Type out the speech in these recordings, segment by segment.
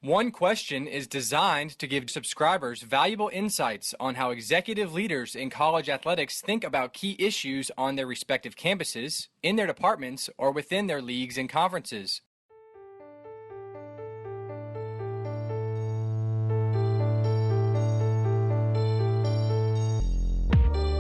One Question is designed to give subscribers valuable insights on how executive leaders in college athletics think about key issues on their respective campuses, in their departments, or within their leagues and conferences.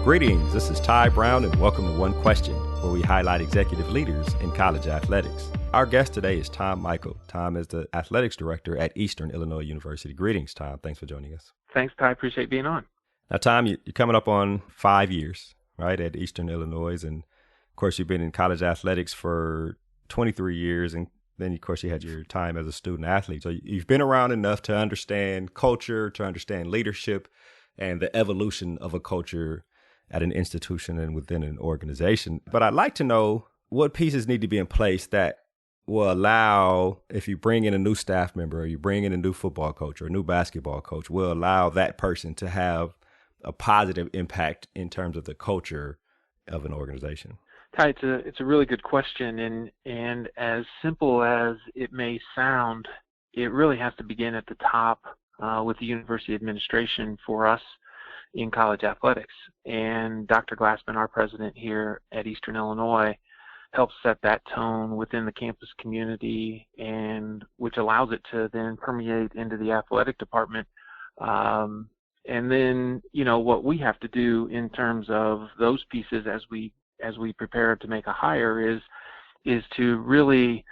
Greetings, this is Ty Brown and welcome to One Question, where we highlight executive leaders in college athletics. Our guest today is Tom Michael. Tom is the athletics director at Eastern Illinois University. Greetings, Tom. Thanks for joining us. Thanks, Ty. Appreciate being on. Now, Tom, you're coming up on 5 years, right, at Eastern Illinois. And, of course, you've been in college athletics for 23 years. And then, of course, you had your time as a student athlete. So you've been around enough to understand culture, to understand leadership, and the evolution of a culture at an institution and within an organization. But I'd like to know what pieces need to be in place that will allow, if you bring in a new staff member or you bring in a new football coach or a new basketball coach, will allow that person to have a positive impact in terms of the culture of an organization. Ty, it's a really good question, and as simple as it may sound, it really has to begin at the top with the university administration for us in college athletics. And Dr. Glassman, our president here at Eastern Illinois, helps set that tone within the campus community, and which allows it to then permeate into the athletic department. And then, what we have to do in terms of those pieces as we prepare to make a hire is to really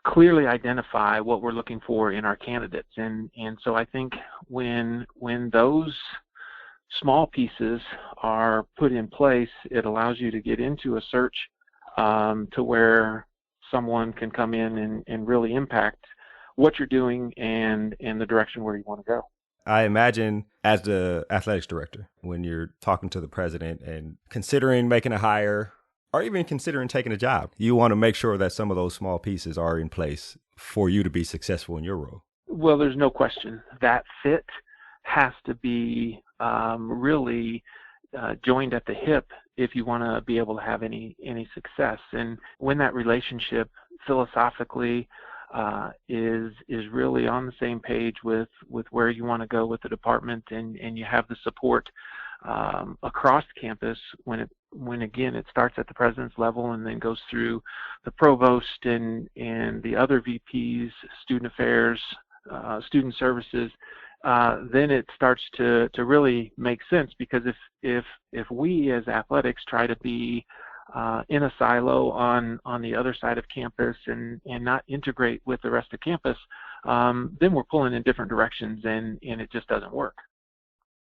clearly identify what we're looking for in our candidates. And so I think when those small pieces are put in place, it allows you to get into a search to where someone can come in and really impact what you're doing and the direction where you want to go. I imagine as the athletics director, when you're talking to the president and considering making a hire or even considering taking a job, you want to make sure that some of those small pieces are in place for you to be successful in your role. Well, there's no question. That fit has to be really joined at the hip if you want to be able to have any success. And when that relationship philosophically is really on the same page with where you want to go with the department, and you have the support across campus, when again it starts at the president's level and then goes through the provost and the other VPs, student affairs, student services, then it starts to really make sense. Because if we as athletics try to be in a silo on the other side of campus and not integrate with the rest of campus, then we're pulling in different directions, and it just doesn't work.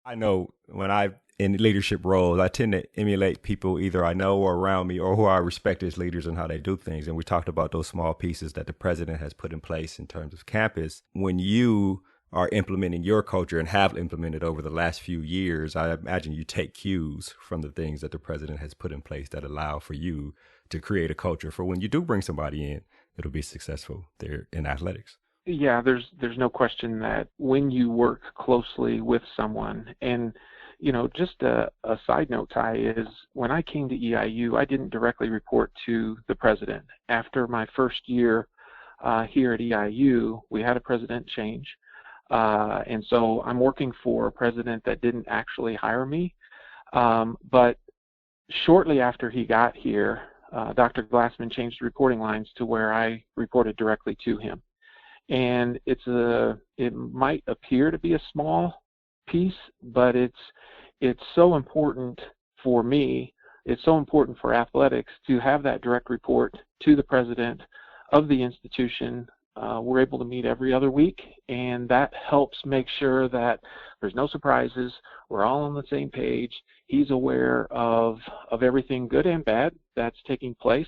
I know when I'm in leadership roles, I tend to emulate people either I know or around me or who I respect as leaders and how they do things. And we talked about those small pieces that the president has put in place in terms of campus. When you are implementing your culture and have implemented over the last few years, I imagine you take cues from the things that the president has put in place that allow for you to create a culture for when you do bring somebody in, it'll be successful there in athletics. Yeah, there's no question that when you work closely with someone, and just a side note, Ty, is when I came to EIU, I didn't directly report to the president. After my first year here at EIU, we had a president change. And so I'm working for a president that didn't actually hire me. But shortly after he got here, Dr. Glassman changed the reporting lines to where I reported directly to him. And it might appear to be a small piece, but it's so important for me. It's so important for athletics to have that direct report to the president of the institution. We're able to meet every other week, and that helps make sure that there's no surprises. We're all on the same page. He's aware of everything good and bad that's taking place,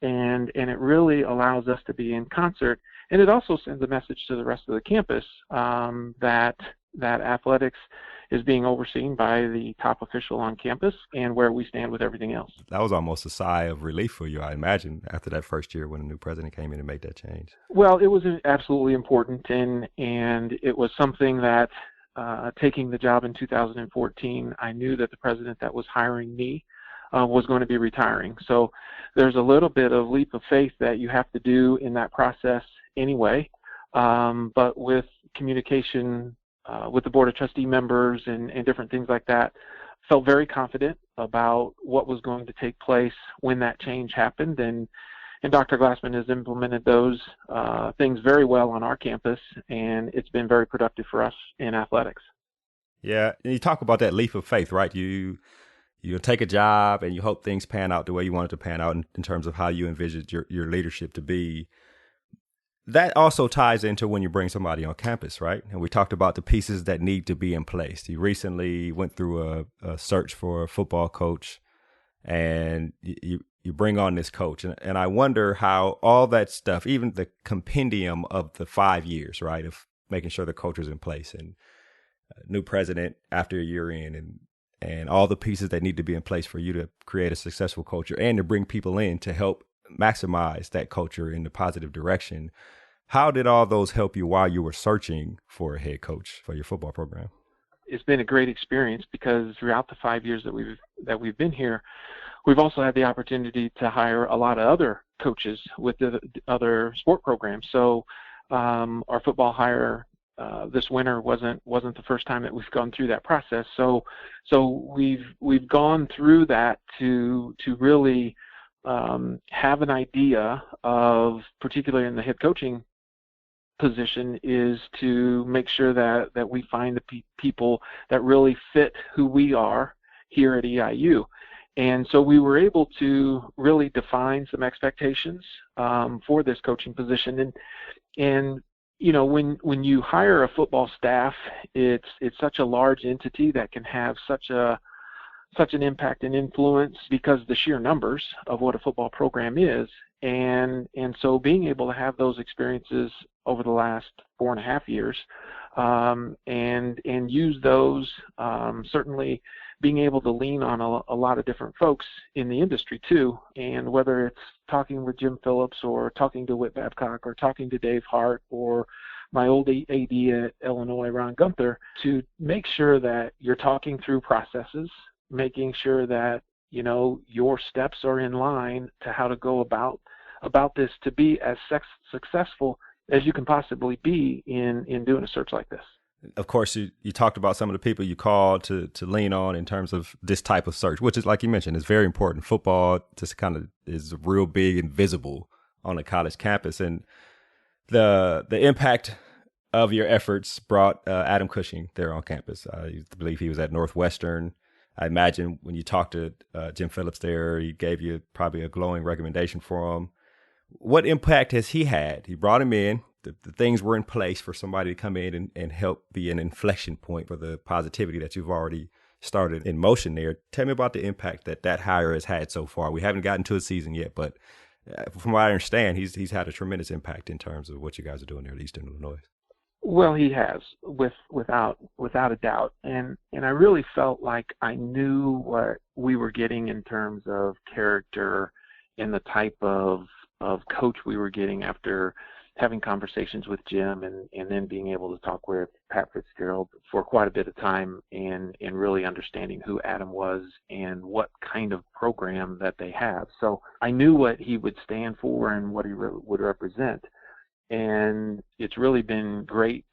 and it really allows us to be in concert. And it also sends a message to the rest of the campus that athletics is being overseen by the top official on campus and where we stand with everything else. That was almost a sigh of relief for you, I imagine, after that first year when a new president came in and made that change. Well, it was absolutely important, and it was something that taking the job in 2014, I knew that the president that was hiring me was going to be retiring. So there's a little bit of leap of faith that you have to do in that process anyway. but with communication with the Board of Trustee members and different things like that, felt very confident about what was going to take place when that change happened. And Dr. Glassman has implemented those things very well on our campus, and it's been very productive for us in athletics. Yeah, and you talk about that leap of faith, right? You take a job and you hope things pan out the way you want it to pan out in terms of how you envisioned your leadership to be. That also ties into when you bring somebody on campus, right? And we talked about the pieces that need to be in place. You recently went through a search for a football coach, and you bring on this coach. And I wonder how all that stuff, even the compendium of the 5 years, right, of making sure the coach is in place and new president after a year in, and all the pieces that need to be in place for you to create a successful culture and to bring people in to help maximize that culture in the positive direction. How did all those help you while you were searching for a head coach for your football program? It's been a great experience because throughout the 5 years that we've been here, we've also had the opportunity to hire a lot of other coaches with the other sport programs. So our football hire this winter wasn't the first time that we've gone through that process. So we've gone through that to really have an idea of, particularly in the head coaching position, is to make sure that we find the people that really fit who we are here at EIU. And so we were able to really define some expectations for this coaching position. And you know, when you hire a football staff, it's such a large entity that can have such an impact and influence because the sheer numbers of what a football program is. And so being able to have those experiences over the last 4.5 years and use those, certainly being able to lean on a lot of different folks in the industry too. And whether it's talking with Jim Phillips or talking to Whit Babcock or talking to Dave Hart or my old AD at Illinois, Ron Gunther, to make sure that you're talking through processes, making sure that, you know, your steps are in line to how to go about this to be as successful as you can possibly be in doing a search like this. Of course, you talked about some of the people you called to lean on in terms of this type of search, which is, like you mentioned, is very important. Football just kind of is real big and visible on a college campus. And the impact of your efforts brought Adam Cushing there on campus. I believe he was at Northwestern. I imagine when you talked to Jim Phillips there, he gave you probably a glowing recommendation for him. What impact has he had? He brought him in. The things were in place for somebody to come in and help be an inflection point for the positivity that you've already started in motion there. Tell me about the impact that hire has had so far. We haven't gotten to a season yet, but from what I understand, he's had a tremendous impact in terms of what you guys are doing there at Eastern Illinois. Well, he has, without a doubt, and I really felt like I knew what we were getting in terms of character and the type of coach we were getting after having conversations with Jim and then being able to talk with Pat Fitzgerald for quite a bit of time and really understanding who Adam was and what kind of program that they have. So I knew what he would stand for and what he would represent. And it's really been great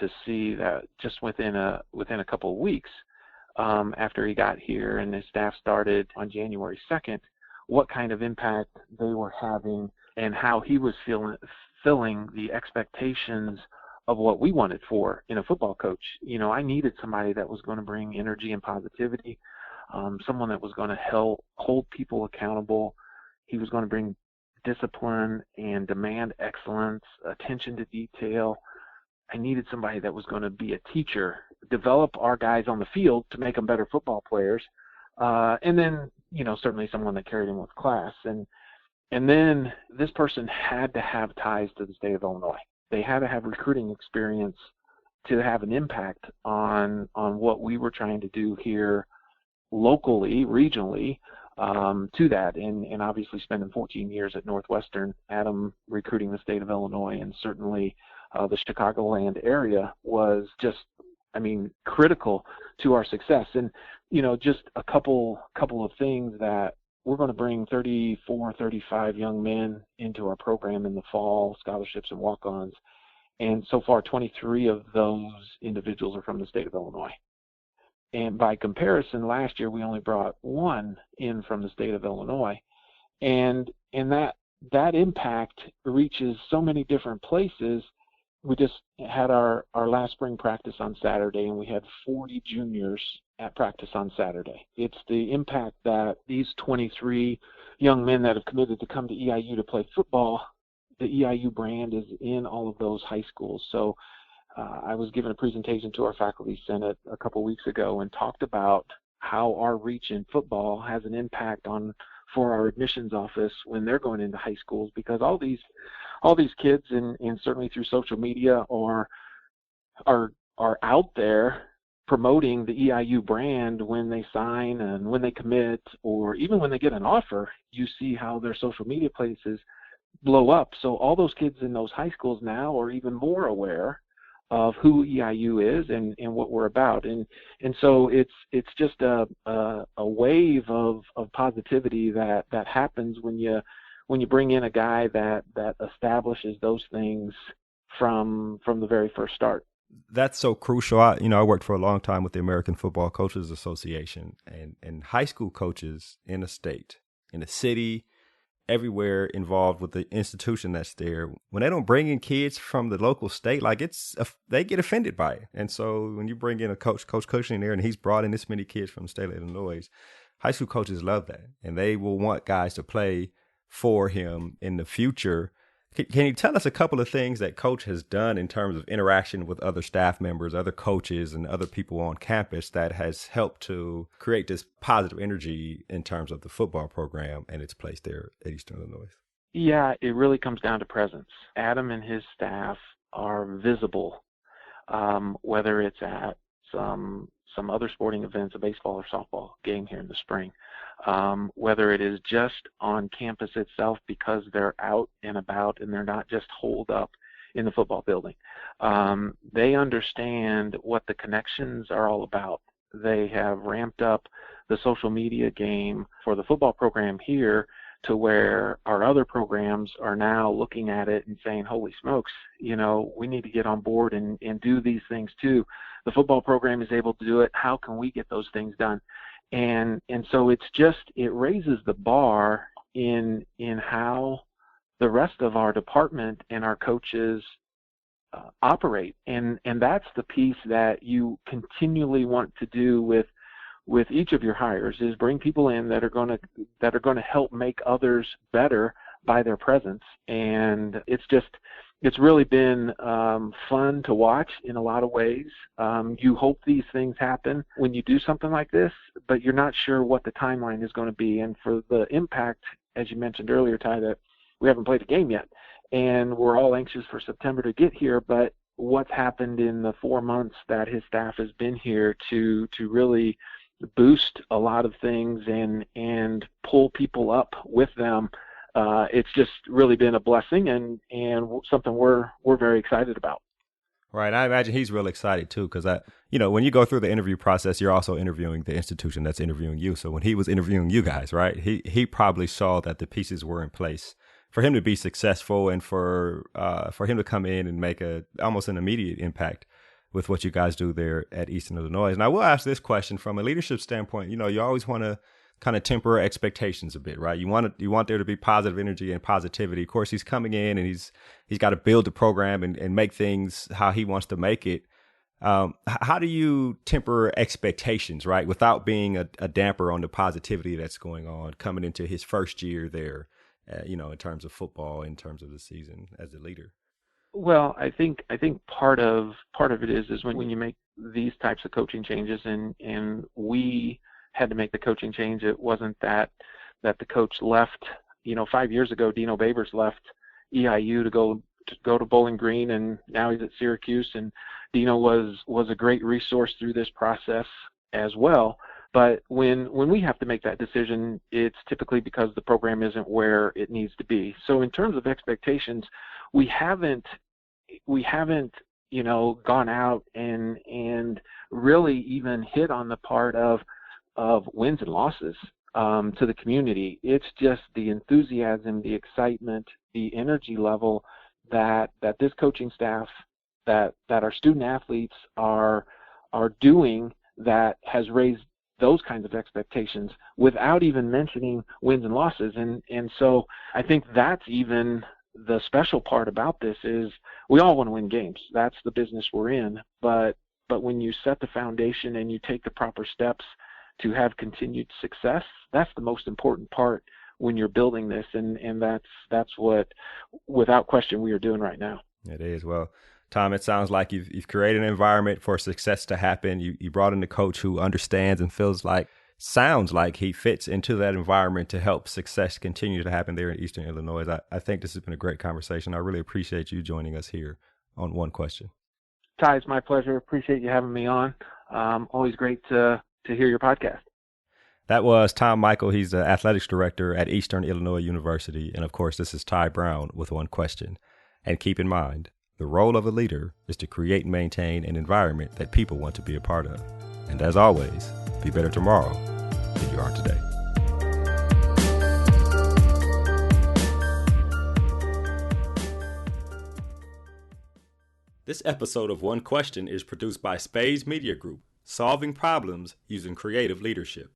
to see that just within a couple of weeks after he got here and his staff started on January 2nd, what kind of impact they were having and how he was filling the expectations of what we wanted for in a football coach. You know, I needed somebody that was going to bring energy and positivity, someone that was going to help hold people accountable. He was going to bring discipline and demand excellence, attention to detail. I needed somebody that was going to be a teacher, develop our guys on the field to make them better football players, and then, you know, certainly someone that carried them with class. And then this person had to have ties to the state of Illinois. They had to have recruiting experience to have an impact on what we were trying to do here locally, regionally, to that. And obviously spending 14 years at Northwestern, Adam recruiting the state of Illinois and certainly the Chicagoland area was just, I mean, critical to our success. And, you know, just a couple of things that we're going to bring 34, 35 young men into our program in the fall, scholarships and walk-ons. And so far, 23 of those individuals are from the state of Illinois. And by comparison, last year we only brought one in from the state of Illinois. And that impact reaches so many different places. We just had our last spring practice on Saturday, and we had 40 juniors at practice on Saturday. It's the impact that these 23 young men that have committed to come to EIU to play football, the EIU brand is in all of those high schools. So I was giving a presentation to our faculty senate a couple weeks ago and talked about how our reach in football has an impact for our admissions office when they're going into high schools, because all these kids and certainly through social media are out there promoting the EIU brand when they sign and when they commit, or even when they get an offer. You see how their social media places blow up. So all those kids in those high schools now are even more aware of who EIU is and what we're about. And so it's just a wave of positivity that happens when you bring in a guy that establishes those things from the very first start. That's so crucial. I worked for a long time with the American Football Coaches Association, and high school coaches in a state, in a city, everywhere involved with the institution that's there, when they don't bring in kids from the local state, they get offended by it. And so when you bring in Coach Cushing there, and he's brought in this many kids from the state of Illinois, high school coaches love that, and they will want guys to play for him in the future. Can you tell us a couple of things that Coach has done in terms of interaction with other staff members, other coaches, and other people on campus that has helped to create this positive energy in terms of the football program and its place there at Eastern Illinois? Yeah, it really comes down to presence. Adam and his staff are visible, whether it's at some other sporting events, a baseball or softball game here in the spring, whether it is just on campus itself because they're out and about and they're not just holed up in the football building. They understand what the connections are all about. They have ramped up the social media game for the football program here to where our other programs are now looking at it and saying, holy smokes, we need to get on board and do these things too. The football program is able to do it. How can we get those things done? And so it raises the bar in how the rest of our department and our coaches operate. And that's the piece that you continually want to do with each of your hires, is bring people in that are going to help make others better by their presence. And it's really been fun to watch in a lot of ways. You hope these things happen when you do something like this, but you're not sure what the timeline is going to be. And for the impact, as you mentioned earlier, Ty, that we haven't played a game yet, and we're all anxious for September to get here, but what's happened in the 4 months that his staff has been here to really boost a lot of things and pull people up with them, it's just really been a blessing and something we're very excited about. Right. I imagine he's real excited too, because when you go through the interview process, you're also interviewing the institution that's interviewing you. So when he was interviewing you guys, right, he probably saw that the pieces were in place for him to be successful and for him to come in and make almost an immediate impact with what you guys do there at Eastern Illinois. And I will ask this question from a leadership standpoint. You always want to kind of temper expectations a bit, right? You want there to be positive energy and positivity. Of course, he's coming in and he's got to build the program and make things how he wants to make it. How do you temper expectations, right, without being a damper on the positivity that's going on coming into his first year there, in terms of football, in terms of the season as a leader? Well, I think part of it is when you make these types of coaching changes, and we had to make the coaching change. It wasn't that the coach left. 5 years ago, Dino Babers left EIU to go to Bowling Green, and now he's at Syracuse. And Dino was a great resource through this process as well. But when we have to make that decision, it's typically because the program isn't where it needs to be. So in terms of expectations, we haven't gone out and really even hit on the part of wins and losses to the community. It's just the enthusiasm, the excitement, the energy level that this coaching staff that our student athletes are doing that has raised those kinds of expectations without even mentioning wins and losses. And so I think that's even the special part about this is we all want to win games. That's the business we're in. But when you set the foundation and you take the proper steps to have continued success, that's the most important part when you're building this. And that's what, without question, we are doing right now. It is. Well, Tom, it sounds like you've created an environment for success to happen. You brought in a coach who understands and sounds like he fits into that environment to help success continue to happen there in Eastern Illinois. I think this has been a great conversation. I really appreciate you joining us here on One Question. Tai, it's my pleasure. Appreciate you having me on. Always great to hear your podcast. That was Tom Michael. He's the athletics director at Eastern Illinois University. And of course, this is Tai Brown with One Question. And keep in mind, the role of a leader is to create and maintain an environment that people want to be a part of. And as always, be better tomorrow than you are today. This episode of One Question is produced by Spades Media Group, solving problems using creative leadership.